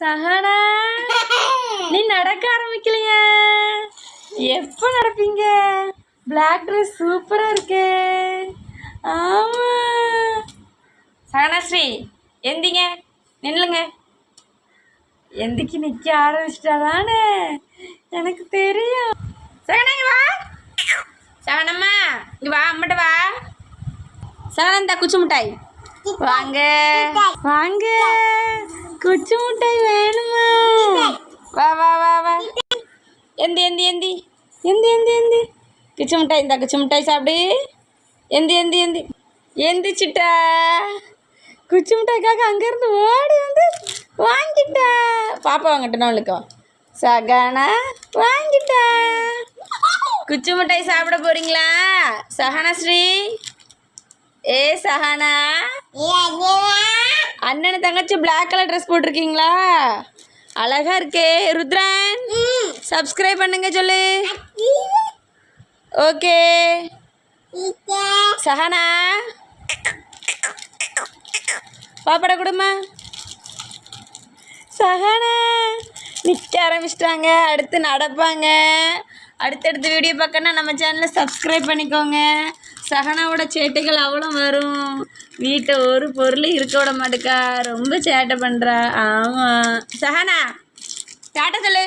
சஹானா, நீ நடக்க ஆரம்பிக்கலையா? எப்போ நடப்பீங்க? பிளாக் ட்ரெஸ் சூப்பராக இருக்கே. ஆமாம். சஹனாஸ்ரீ, எந்திங்க, நில்லுங்க. எந்திக்கு நிற்க ஆரம்பிச்சிட்டாதானே? எனக்கு தெரியும். சஹனா இங்க வா. சஹனம்மா இங்க வா, அம்மட்ட வா. சஹனா, இந்த குச்சி மிட்டாய் வாங்க வாங்க. குச்சி மிட்டாய் வேணுமா? வா வா வா வா. எந்தி எந்தி எந்தி எந்தி எந்தி எந்தி. குச்சி மிட்டாய், இந்த குச்சி மிட்டாய் சாப்பிடு. எந்தி எந்தி எந்தி எந்திச்சிட்டா. குச்சி மிட்டாய்க்காக அங்கேருந்து ஓடி வந்து வாங்கிட்டா. பாப்பா வாங்கிட்டேன் அவளுக்கு. சஹானா வாங்கிட்டா. குச்சி மிட்டாய் சாப்பிட போறீங்களா சஹனாஸ்ரீ? ஏ சஹானா, அண்ணனு தங்கச்சி பிளாக் கலர் ட்ரெஸ் போட்டிருக்கீங்களா? அழகா இருக்கே. ருத்ரன், சப்ஸ்கிரைப் பண்ணுங்க சொல்லு. ஓகே. சஹானா, பாப்பட கொடுமா. சஹானா நிற்க ஆரம்பிச்சிட்டாங்க. அடுத்து நடப்பாங்க. அடுத்தடுத்து வீடியோ பார்க்கணுன்னா நம்ம சேனலை சப்ஸ்கிரைப் பண்ணிக்கோங்க. சஹனாவோட சேட்டைகள் அவ்வளோ வரும். வீட்டை ஒரு பொருள் இருக்க விட மாட்டேக்கா. ரொம்ப சேட்டை பண்ணுறா. ஆமாம். சஹனா, டாட்டா சொல்லு.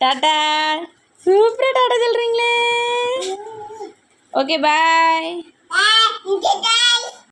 டாட்டா. சூப்பராக டாட்டா சொல்கிறீங்களே. ஓகே, பாய்.